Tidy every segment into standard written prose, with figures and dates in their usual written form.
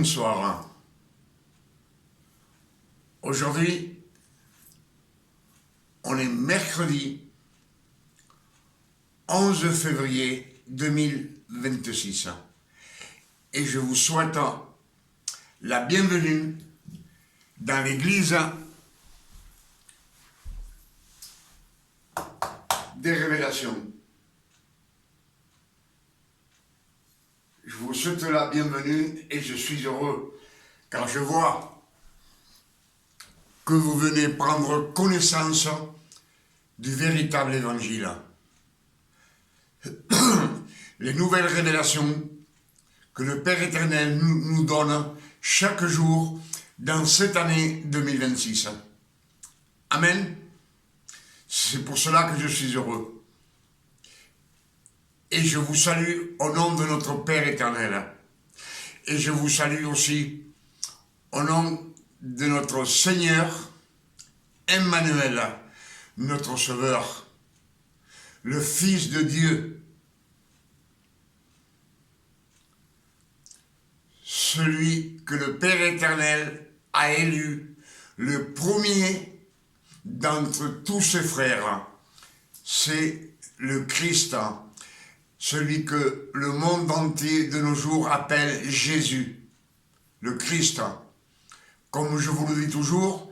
Bonsoir. Aujourd'hui, on est mercredi 11 février 2026 et je vous souhaite la bienvenue dans l'église des révélations. Je vous souhaite la bienvenue et je suis heureux quand je vois que vous venez prendre connaissance du véritable évangile. Les nouvelles révélations que le Père éternel nous donne chaque jour dans cette année 2026. Amen. C'est pour cela que je suis heureux. Et je vous salue au nom de notre Père éternel. Et je vous salue aussi au nom de notre Seigneur Emmanuel, notre Sauveur, le Fils de Dieu, celui que le Père éternel a élu, le premier d'entre tous ses frères. C'est le Christ, celui que le monde entier de nos jours appelle Jésus, le Christ. Comme je vous le dis toujours,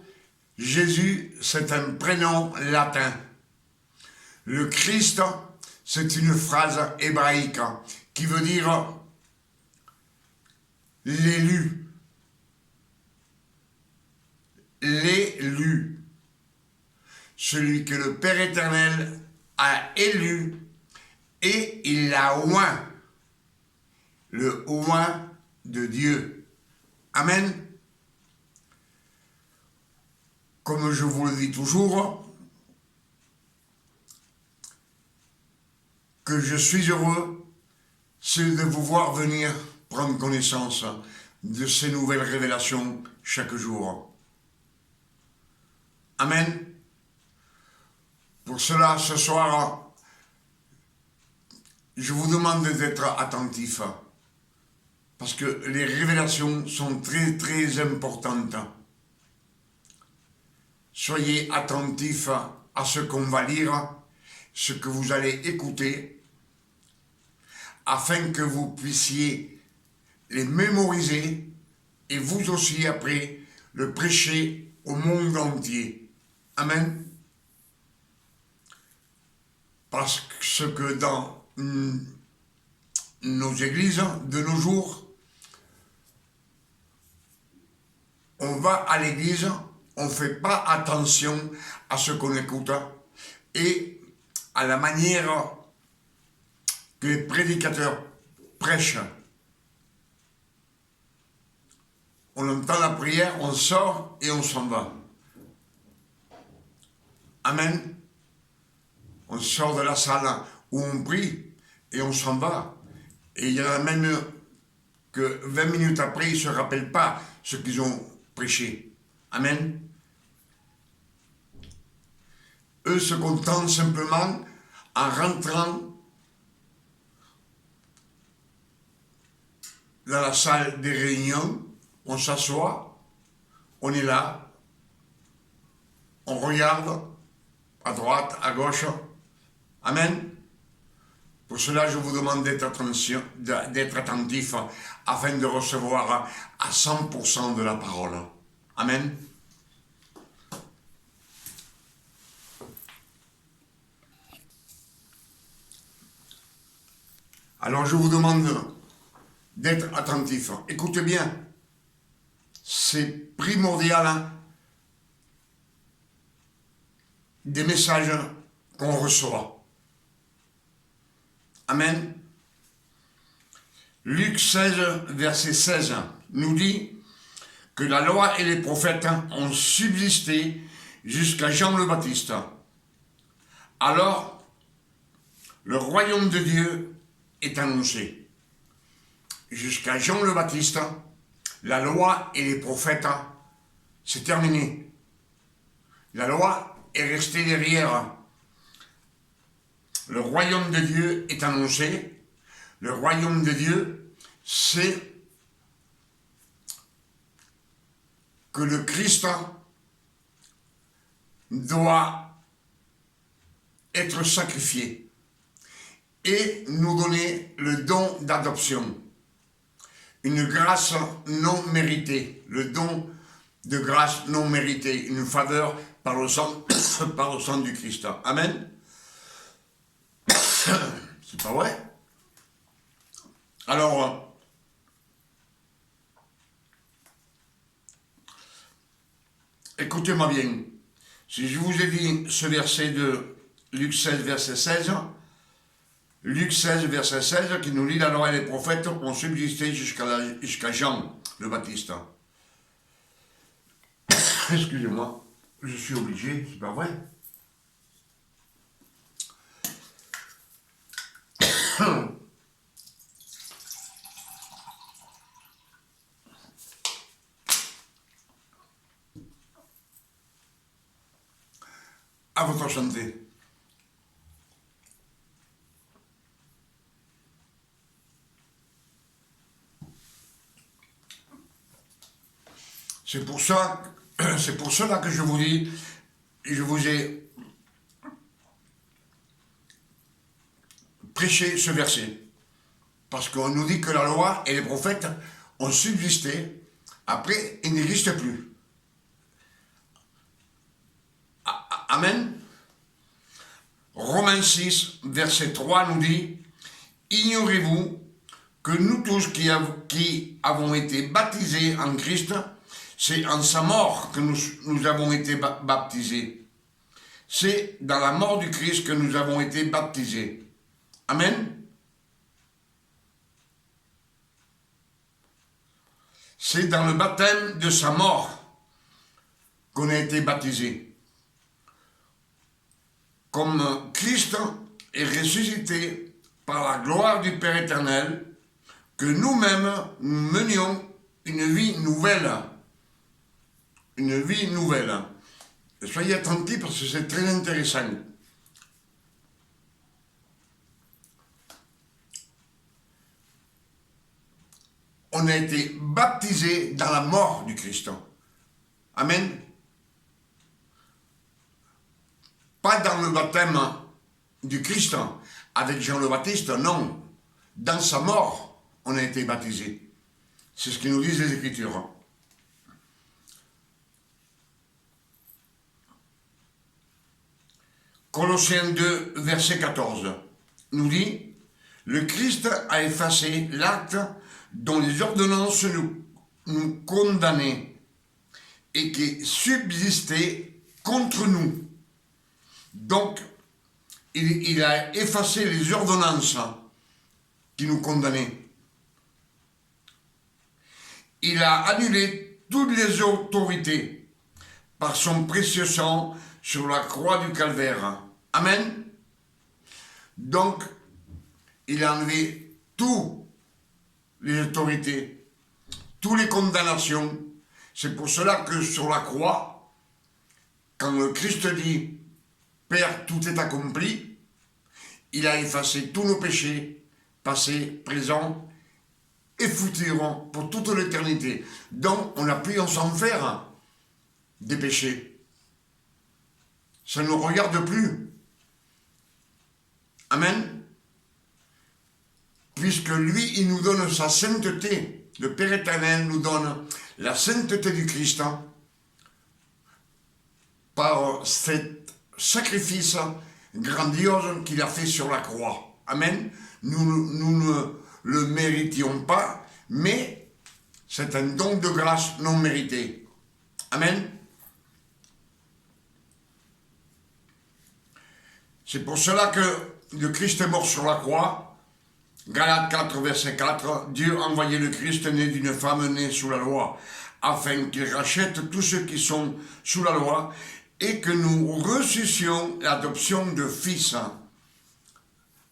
Jésus, c'est un prénom latin. Le Christ, c'est une phrase hébraïque qui veut dire l'élu. L'élu. Celui que le Père éternel a élu et il l'a oint. Le oint de Dieu. Amen. Comme je vous le dis toujours, que je suis heureux, c'est de vous voir venir prendre connaissance de ces nouvelles révélations chaque jour. Amen. Pour cela, ce soir, je vous demande d'être attentifs, parce que les révélations sont très très importantes. Soyez attentifs à ce qu'on va lire, ce que vous allez écouter, afin que vous puissiez les mémoriser et vous aussi après le prêcher au monde entier. Amen. Parce que dans nos églises de nos jours, on va à l'église, on ne fait pas attention à ce qu'on écoute et à la manière que les prédicateurs prêchent. On entend la prière, on sort et on s'en va. Amen. On sort de la salle où on prie et on s'en va. Et il y en a même que 20 minutes après, ils ne se rappellent pas ce qu'ils ont prêché. Amen. Eux se contentent simplement en rentrant dans la salle des réunions, on s'assoit, on est là, on regarde à droite, à gauche. Amen. Pour cela, je vous demande d'être attentif afin de recevoir à 100% de la parole. Amen. Alors je vous demande d'être attentif. Écoutez bien, c'est primordial des messages qu'on reçoit. Amen. Luc 16, verset 16 nous dit que la loi et les prophètes ont subsisté jusqu'à Jean le Baptiste. Alors, le royaume de Dieu est annoncé. Jusqu'à Jean le Baptiste, la loi et les prophètes, c'est terminé. La loi est restée derrière. Le royaume de Dieu est annoncé. Le royaume de Dieu, c'est que le Christ doit être sacrifié et nous donner le don d'adoption, une grâce non méritée, le don de grâce non méritée, une faveur par le sang, par le sang du Christ. Amen. C'est pas vrai? Alors, écoutez-moi bien. Si je vous ai dit ce verset de Luc 16, verset 16, Luc 16, verset 16, qui nous lit la loi et les prophètes ont subsisté jusqu'à Jean le Baptiste. Excusez-moi, je suis obligé, c'est pas vrai. À votre santé. C'est pour cela que je vous dis, je vous ai prêché ce verset. Parce qu'on nous dit que la loi et les prophètes ont subsisté, après ils n'existent plus. Amen. Romains 6, verset 3 nous dit, ignorez-vous que nous tous qui avons été baptisés en Christ, c'est en sa mort que nous avons été baptisés. C'est dans la mort du Christ que nous avons été baptisés. Amen. C'est dans le baptême de sa mort qu'on a été baptisés. Comme Christ est ressuscité par la gloire du Père éternel, que nous-mêmes nous menions une vie nouvelle. Une vie nouvelle. Et soyez attentifs parce que c'est très intéressant. On a été baptisés dans la mort du Christ. Amen. Pas dans le baptême du Christ, avec Jean le Baptiste, non. Dans sa mort, on a été baptisés. C'est ce que nous disent les Écritures. Colossiens 2, verset 14, nous dit, le Christ a effacé l'acte dont les ordonnances nous condamnaient et qui subsistait contre nous. Donc, il a effacé les ordonnances qui nous condamnaient. Il a annulé toutes les autorités par son précieux sang sur la croix du calvaire. Amen. Donc, il a enlevé toutes les autorités, toutes les condamnations. C'est pour cela que sur la croix, quand le Christ dit « Père, tout est accompli », il a effacé tous nos péchés, passés, présents et futurs, pour toute l'éternité. Donc, on n'a plus à s'en faire des péchés. Ça ne nous regarde plus. Amen. Puisque lui, il nous donne sa sainteté. Le Père éternel nous donne la sainteté du Christ par cet sacrifice grandiose qu'il a fait sur la croix. Amen. Nous ne le méritions pas, mais c'est un don de grâce non mérité. Amen. C'est pour cela que le Christ est mort sur la croix. Galates 4, verset 4, Dieu a envoyé le Christ né d'une femme née sous la loi, afin qu'il rachète tous ceux qui sont sous la loi et que nous reçussions l'adoption de fils.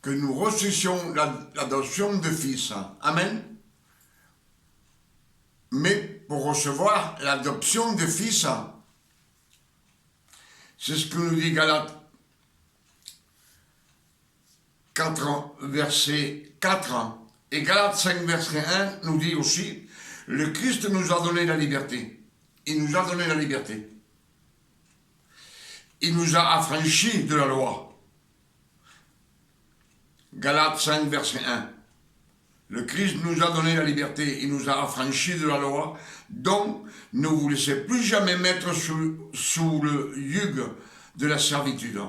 Que nous reçussions l'adoption de fils. Amen. Mais pour recevoir l'adoption de fils, c'est ce que nous dit Galates 4, verset 4. Et Galates 5, verset 1 nous dit aussi, le Christ nous a donné la liberté. il nous a donné la liberté. Il nous a affranchis de la loi. Galates 5, verset 1. Le Christ nous a donné la liberté, il nous a affranchis de la loi, donc ne vous laissez plus jamais mettre sous le joug de la servitude.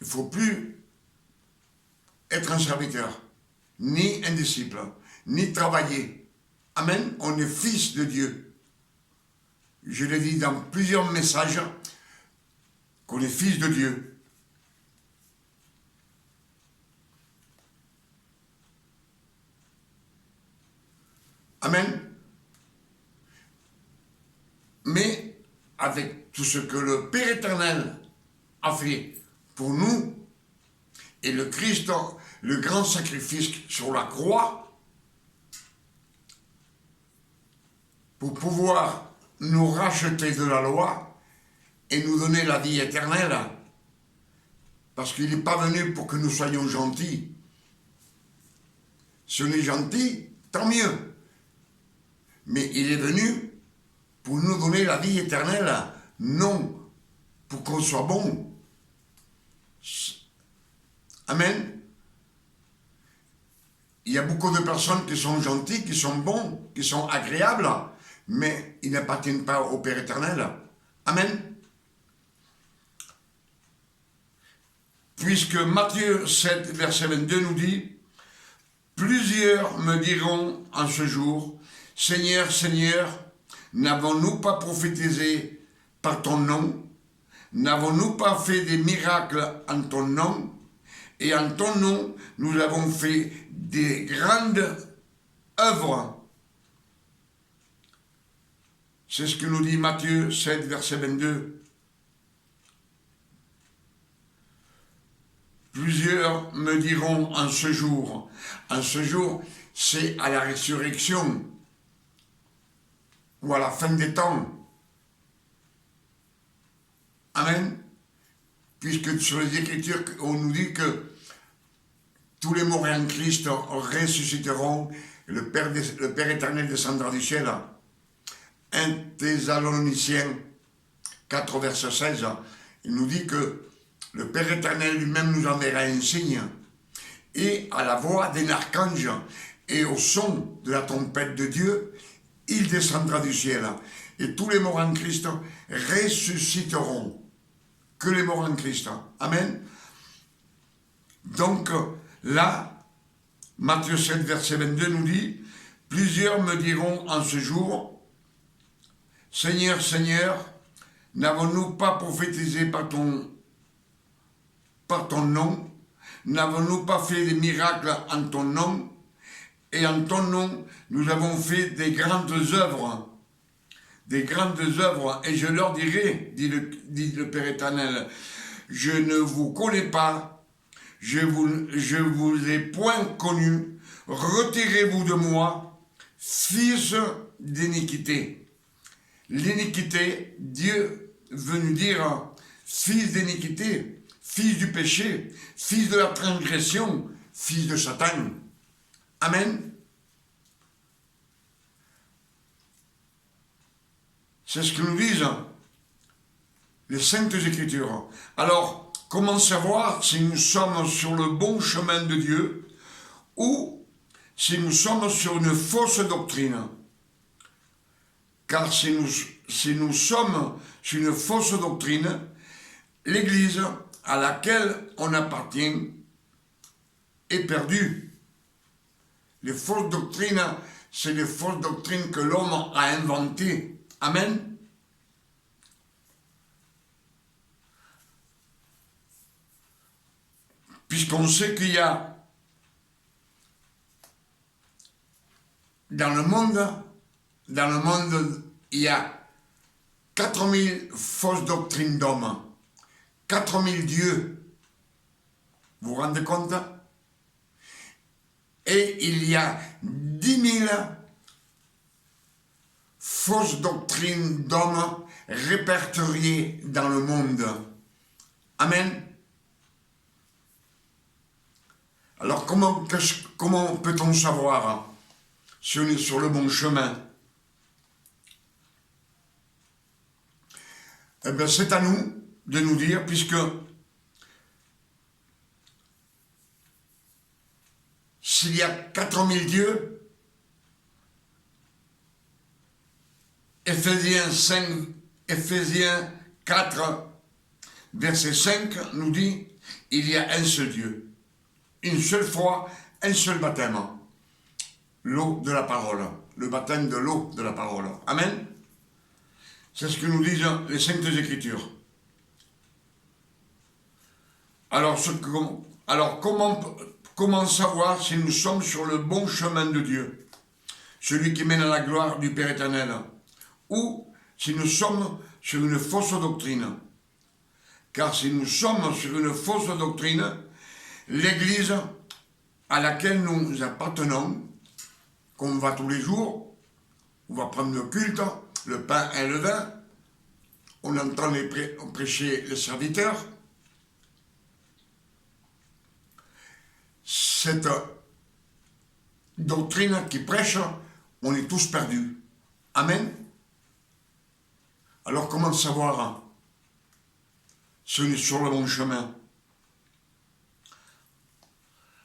Il ne faut plus être un serviteur, ni un disciple, ni travailler. Amen, on est fils de Dieu. Je l'ai dit dans plusieurs messages, qu'on est fils de Dieu. Amen. Mais avec tout ce que le Père éternel a fait pour nous, et le Christ, le grand sacrifice sur la croix, pour pouvoir nous racheter de la loi et nous donner la vie éternelle, parce qu'il n'est pas venu pour que nous soyons gentils. Si on est gentil, tant mieux. Mais il est venu pour nous donner la vie éternelle, non pour qu'on soit bon. Amen. Il y a beaucoup de personnes qui sont gentilles, qui sont bons, qui sont agréables, mais ils n'appartiennent pas au Père éternel. Amen. Puisque Matthieu 7, verset 22 nous dit, « Plusieurs me diront en ce jour, Seigneur, Seigneur, n'avons-nous pas prophétisé par ton nom? N'avons-nous pas fait des miracles en ton nom? Et en ton nom, nous avons fait des grandes œuvres. » C'est ce que nous dit Matthieu 7, verset 22. Plusieurs me diront en ce jour, c'est à la résurrection, ou à la fin des temps. Amen. Puisque sur les Écritures, on nous dit que tous les morts en Christ ressusciteront, le Père éternel descendra du ciel. 1 Thessaloniciens 4, verset 16, il nous dit que le Père éternel lui-même nous enverra un signe, et à la voix d'un archange et au son de la trompette de Dieu, il descendra du ciel, et tous les morts en Christ ressusciteront. Que les morts en Christ. Amen. Donc là, Matthieu 7, verset 22 nous dit, « Plusieurs me diront en ce jour, Seigneur, Seigneur, n'avons-nous pas prophétisé par ton nom? N'avons-nous pas fait des miracles en ton nom? Et en ton nom, nous avons fait des grandes œuvres. Des grandes œuvres. Et je leur dirai, dit le Père éternel, je ne vous connais pas, je vous ai point connu, retirez-vous de moi, fils d'iniquité. » L'iniquité, Dieu veut nous dire fils d'iniquité, fils du péché, fils de la transgression, fils de Satan. Amen. C'est ce que nous disent les Saintes Écritures. Alors, comment savoir si nous sommes sur le bon chemin de Dieu ou si nous sommes sur une fausse doctrine? Car si nous sommes sur une fausse doctrine, l'Église à laquelle on appartient est perdue. Les fausses doctrines, c'est les fausses doctrines que l'homme a inventées. Amen. Puisqu'on sait qu'il y a dans le monde, il y a 4000 fausses doctrines d'hommes, 4000 dieux. Vous vous rendez compte? Et il y a 10 000 fausses doctrines d'hommes répertoriées dans le monde. Amen. Alors comment peut-on savoir si on est sur le bon chemin? Eh bien, c'est à nous de nous dire, puisque s'il y a 4000 dieux, Éphésiens 4, verset 5 nous dit, il y a un seul Dieu, une seule foi, un seul baptême, l'eau de la parole, le baptême de l'eau de la parole. Amen. C'est ce que nous disent les Saintes Écritures. Alors, comment savoir si nous sommes sur le bon chemin de Dieu, celui qui mène à la gloire du Père éternel, ou si nous sommes sur une fausse doctrine? Car si nous sommes sur une fausse doctrine, l'Église à laquelle nous appartenons, qu'on va tous les jours, on va prendre le culte, le pain et le vin, on entend prêcher les serviteurs. Cette doctrine qui prêche, on est tous perdus. Amen. Alors comment savoir si on est sur le bon chemin?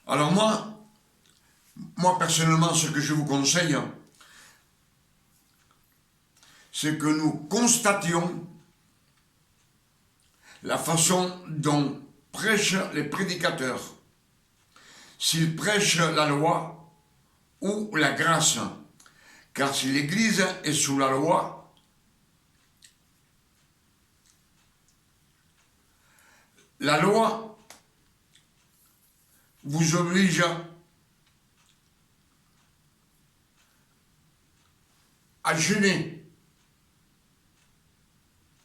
Alors moi personnellement, ce que je vous conseille, c'est que nous constations la façon dont prêchent les prédicateurs. S'ils prêchent la loi ou la grâce. Car si l'Église est sous la loi, la loi vous oblige à jeûner.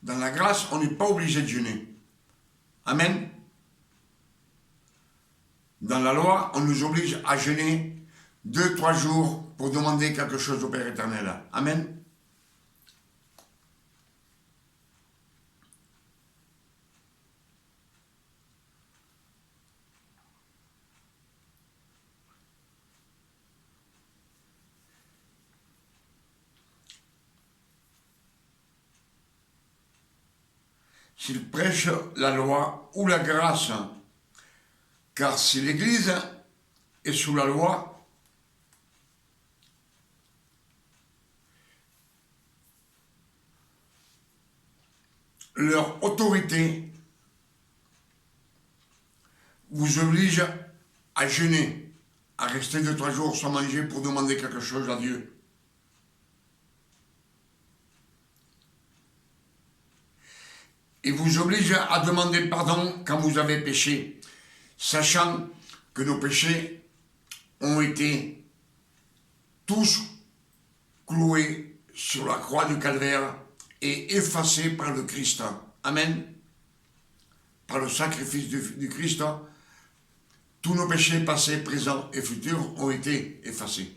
Dans la grâce, on n'est pas obligé de jeûner. Amen. Dans la loi, on nous oblige à jeûner 2-3 jours pour demander quelque chose au Père éternel. Amen. S'il prêche la loi ou la grâce, car si l'Église est sous la loi, leur autorité vous oblige à jeûner, à rester 2-3 jours sans manger pour demander quelque chose à Dieu. Il vous oblige à demander pardon quand vous avez péché, sachant que nos péchés ont été tous cloués sur la croix du calvaire et effacés par le Christ. Amen. Par le sacrifice du Christ, tous nos péchés passés, présents et futurs ont été effacés.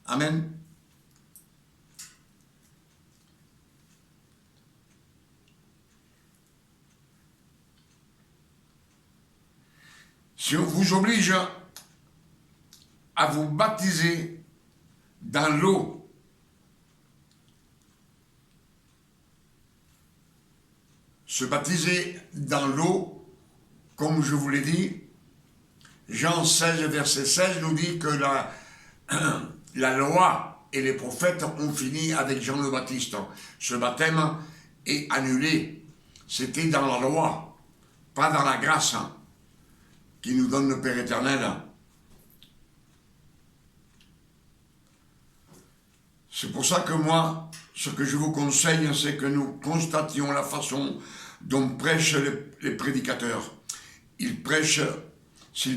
Amen. Si on vous oblige à vous baptiser dans l'eau, se baptiser dans l'eau, comme je vous l'ai dit, Jean 16, verset 16 nous dit que la loi et les prophètes ont fini avec Jean le Baptiste. Ce baptême est annulé. C'était dans la loi, pas dans la grâce qui nous donne le Père éternel. C'est pour ça que moi, ce que je vous conseille, c'est que nous constations la façon dont prêchent les prédicateurs. S'ils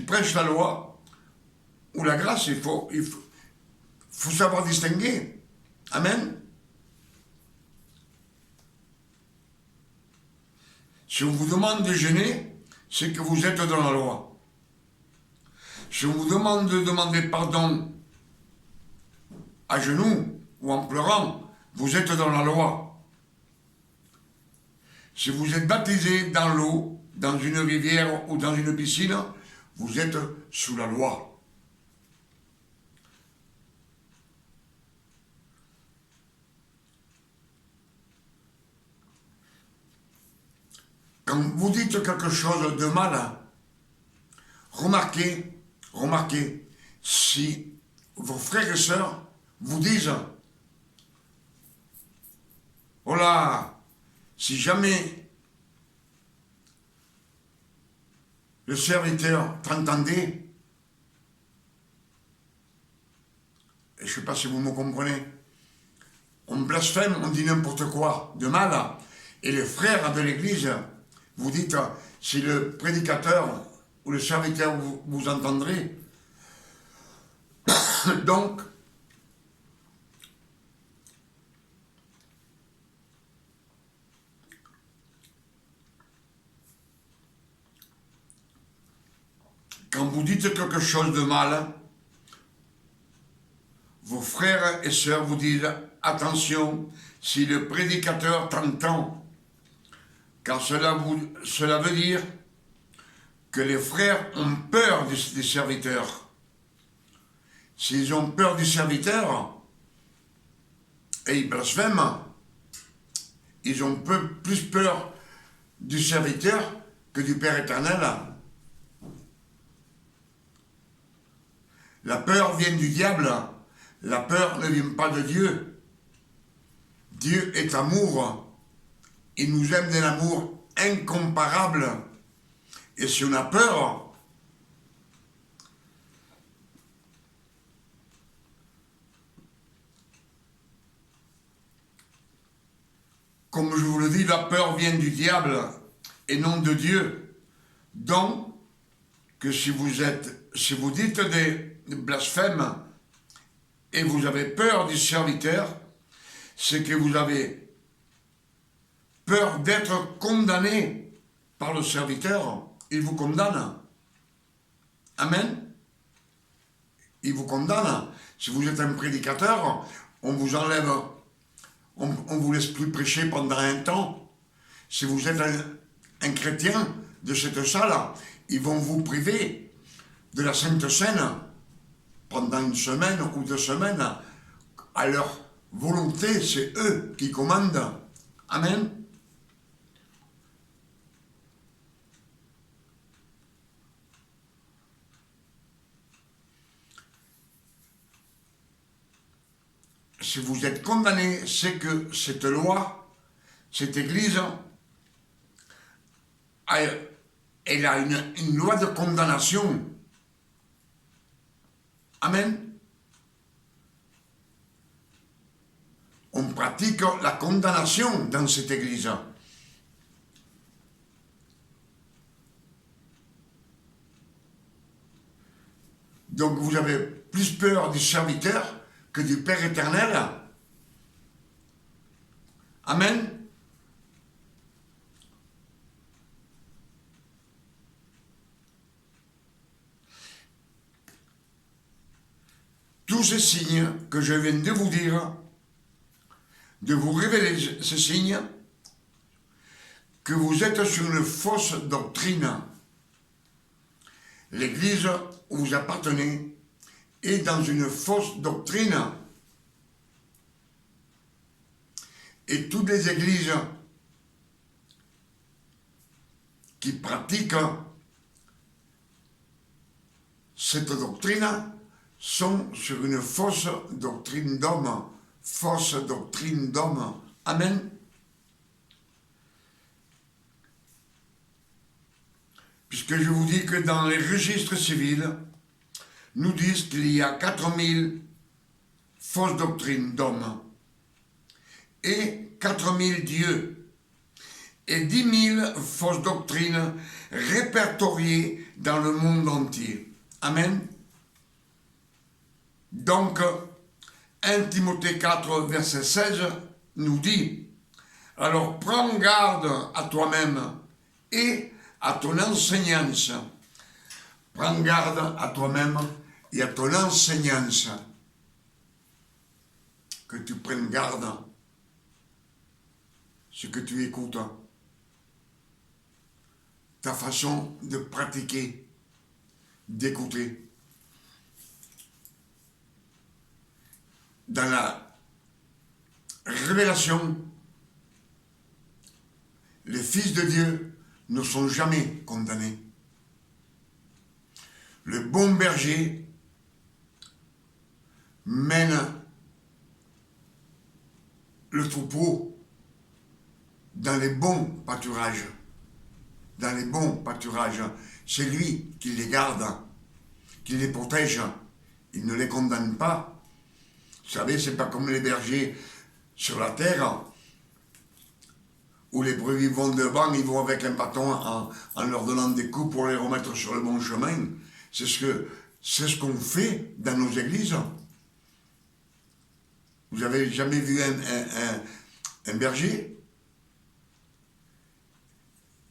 prêchent la loi ou la grâce, il faut savoir distinguer. Amen. Si on vous demande de jeûner, c'est que vous êtes dans la loi. Si on vous demande de demander pardon à genoux ou en pleurant, vous êtes dans la loi. Si vous êtes baptisé dans l'eau, dans une rivière ou dans une piscine, vous êtes sous la loi. Quand vous dites quelque chose de mal, remarquez, si vos frères et sœurs vous disent, oh là, si jamais le serviteur t'entendait, et je ne sais pas si vous me comprenez, on blasphème, on dit n'importe quoi de mal, et les frères de l'église, vous dites, si le prédicateur ou le serviteur vous entendrez, donc, quand vous dites quelque chose de mal, vos frères et sœurs vous disent, attention, si le prédicateur t'entend, car cela veut dire que les frères ont peur des serviteurs. S'ils ont peur du serviteur, et ils blasphèment, ils ont plus peur du serviteur que du Père éternel. La peur vient du diable, la peur ne vient pas de Dieu. Dieu est amour, il nous aime d'un amour incomparable. Et si on a peur, comme je vous le dis, la peur vient du diable et non de Dieu. Donc, que si vous dites des blasphèmes et vous avez peur du serviteur, c'est que vous avez peur d'être condamné par le serviteur. Il vous condamne. Amen. Il vous condamne. Si vous êtes un prédicateur, on vous enlève, on vous laisse plus prêcher pendant un temps. Si vous êtes un chrétien de cette salle, ils vont vous priver de la Sainte Seine pendant une semaine ou 2 semaines. À leur volonté, c'est eux qui commandent. Amen. Si vous êtes condamné, c'est que cette loi, cette église, elle a une loi de condamnation. Amen. On pratique la condamnation dans cette église. Donc vous avez plus peur du serviteur que du Père éternel. Amen. Tous ces signes que je viens de vous dire, de vous révéler ces signes, que vous êtes sur une fausse doctrine. L'église où vous appartenez est dans une fausse doctrine. Et toutes les églises qui pratiquent cette doctrine sont sur une fausse doctrine d'homme. Fausse doctrine d'homme. Amen. Puisque je vous dis que dans les registres civils, nous disent qu'il y a 4000 fausses doctrines d'hommes et 4000 dieux et 10 000 fausses doctrines répertoriées dans le monde entier. Amen. Donc, 1 Timothée 4, verset 16 nous dit, « Alors prends garde à toi-même et à ton enseignance. » Prends garde à toi-même et à ton enseignance. Que tu prennes garde ce que tu écoutes, ta façon de pratiquer, d'écouter. Dans la révélation, le Fils de Dieu ne sont jamais condamnés. Le bon berger mène le troupeau dans les bons pâturages. Dans les bons pâturages. C'est lui qui les garde, qui les protège. Il ne les condamne pas. Vous savez, c'est pas comme les bergers sur la terre, où les brebis vont devant, ils vont avec un bâton en leur donnant des coups pour les remettre sur le bon chemin. C'est ce qu'on fait dans nos églises. Vous avez jamais vu un berger?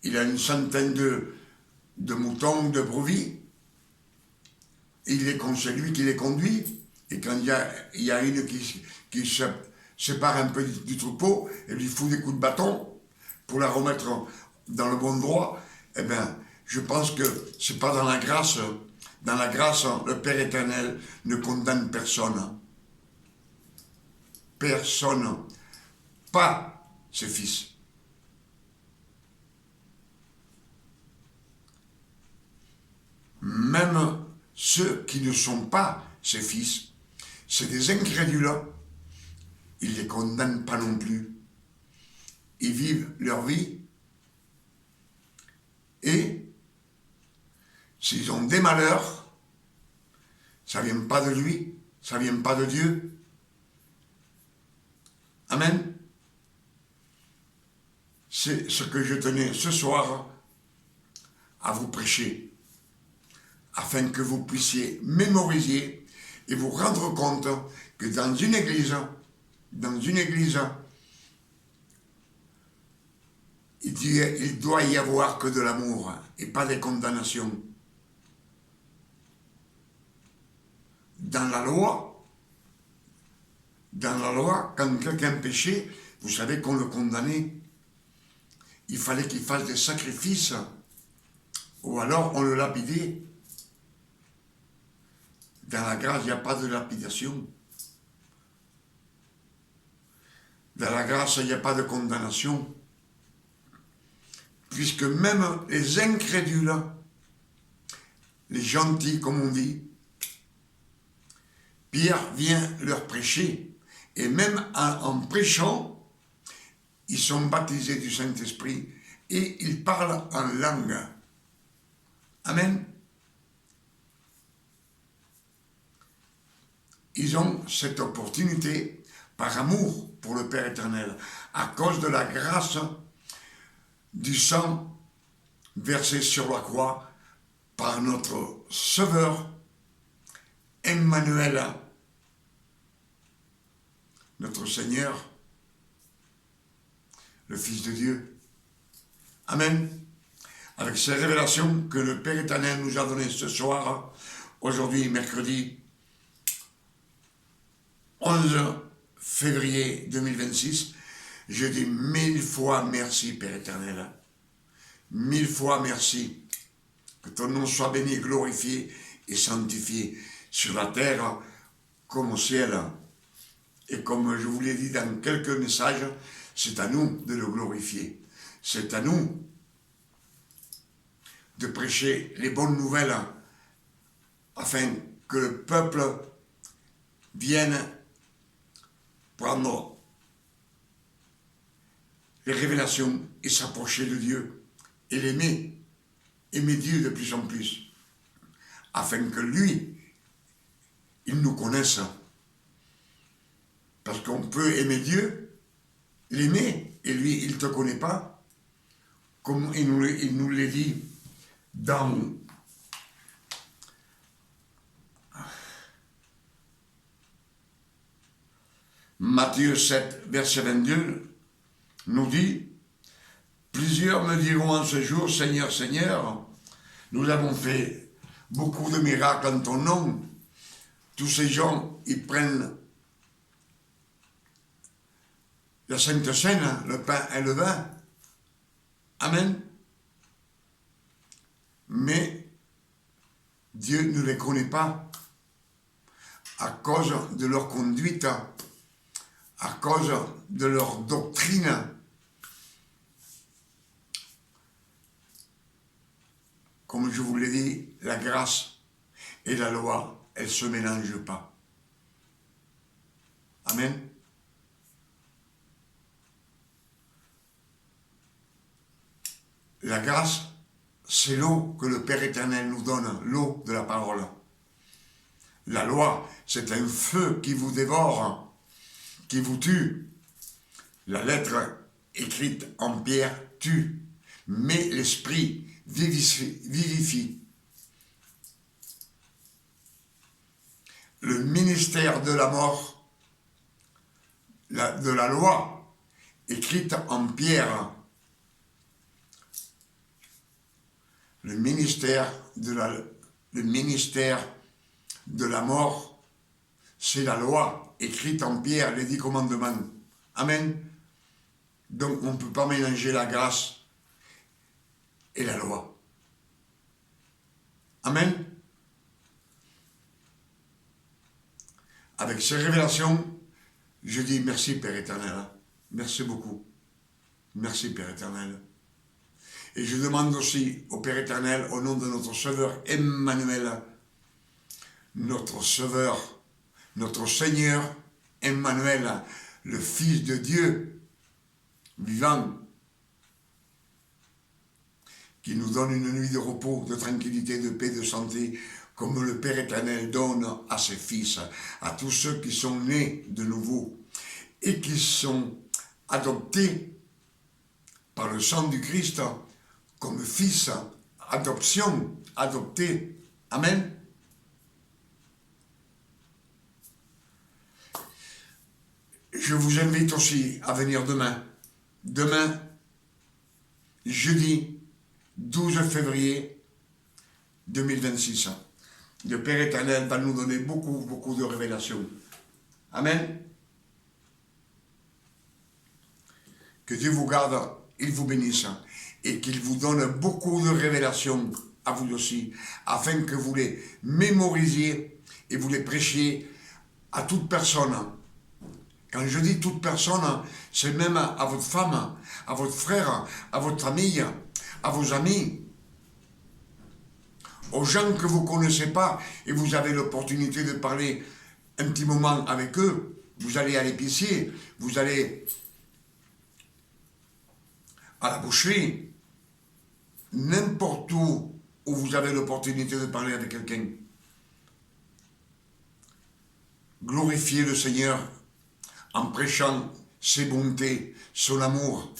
Il a une centaine de moutons, de brebis. C'est lui qui les conduit. Et quand il y a une qui se sépare un peu du troupeau, et lui fout des coups de bâton pour la remettre dans le bon droit, eh bien, je pense que c'est pas dans la grâce. Dans la grâce, le Père éternel ne condamne personne. Personne. Pas ses fils. Même ceux qui ne sont pas ses fils, c'est des incrédules. Il ne les condamne pas non plus. Ils vivent leur vie et s'ils ont des malheurs, ça ne vient pas de lui, ça ne vient pas de Dieu. Amen. C'est ce que je tenais ce soir à vous prêcher, afin que vous puissiez mémoriser et vous rendre compte que dans une église, il doit y avoir que de l'amour et pas des condamnations. Dans la loi, quand quelqu'un péchait, vous savez qu'on le condamnait. Il fallait qu'il fasse des sacrifices, ou alors on le lapidait. Dans la grâce, il n'y a pas de lapidation. Dans la grâce, il n'y a pas de condamnation. Puisque même les incrédules, les gentils, comme on dit, Pierre vient leur prêcher. Et même en prêchant, ils sont baptisés du Saint-Esprit et ils parlent en langue. Amen. Ils ont cette opportunité par amour pour le Père éternel, à cause de la grâce du sang versé sur la croix par notre Sauveur, Emmanuel, notre Seigneur, le Fils de Dieu. Amen. Avec ces révélations que le Père éternel nous a données ce soir, aujourd'hui, mercredi 11 février 2026, je dis 1000 fois merci, Père éternel. 1000 fois merci. Que ton nom soit béni, glorifié et sanctifié sur la terre comme au ciel. Et comme je vous l'ai dit dans quelques messages, c'est à nous de le glorifier. C'est à nous de prêcher les bonnes nouvelles afin que le peuple vienne prendre les révélations et s'approcher de Dieu et l'aimer, aimer Dieu de plus en plus, afin que lui, il nous connaisse. Parce qu'on peut aimer Dieu, l'aimer, et lui, il ne te connaît pas, comme il nous l'a dit dans Matthieu 7, verset 22, nous dit, « Plusieurs me diront en ce jour, Seigneur, Seigneur, nous avons fait beaucoup de miracles en ton nom. » Tous ces gens, ils prennent la Sainte Seine, le pain et le vin. Amen. Mais Dieu ne les connaît pas à cause de leur conduite, à cause de leur doctrine. comme je vous l'ai dit, la grâce et la loi, elles ne se mélangent pas. Amen. La grâce, c'est l'eau que le Père éternel nous donne, l'eau de la parole. La loi, c'est un feu qui vous dévore, qui vous tue. La lettre écrite en pierre tue, mais l'esprit vivifie. Le ministère de la mort, de la loi écrite en pierre, le ministère de la mort, c'est la loi écrite en pierre, les 10 commandements. Amen. Donc on ne peut pas mélanger la grâce et la loi. Amen. Avec ces révélations, je dis merci Père éternel. Merci beaucoup. Merci Père éternel. Et je demande aussi au Père éternel, au nom de notre Sauveur Emmanuel, notre Sauveur, notre Seigneur Emmanuel, le Fils de Dieu vivant, qui nous donne une nuit de repos, de tranquillité, de paix, de santé, comme le Père éternel donne à ses fils, à tous ceux qui sont nés de nouveau et qui sont adoptés par le sang du Christ comme fils, adoption, adoptés. Amen. Je vous invite aussi à venir demain. Demain, jeudi 12 février 2026. Le Père éternel va nous donner beaucoup de révélations. Amen. Que Dieu vous garde, il vous bénisse et qu'il vous donne beaucoup de révélations à vous aussi, afin que vous les mémorisiez et vous les prêchiez à toute personne. Quand je dis toute personne, c'est même à votre femme, à votre frère, à votre famille, à vos amis, aux gens que vous ne connaissez pas et vous avez l'opportunité de parler un petit moment avec eux. Vous allez à l'épicier, vous allez à la boucherie, n'importe où vous avez l'opportunité de parler avec quelqu'un. Glorifiez le Seigneur en prêchant ses bontés, son amour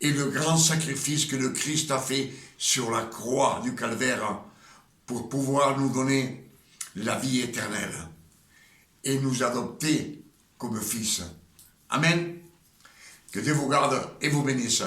et le grand sacrifice que le Christ a fait sur la croix du Calvaire pour pouvoir nous donner la vie éternelle et nous adopter comme fils. Amen. Que Dieu vous garde et vous bénisse.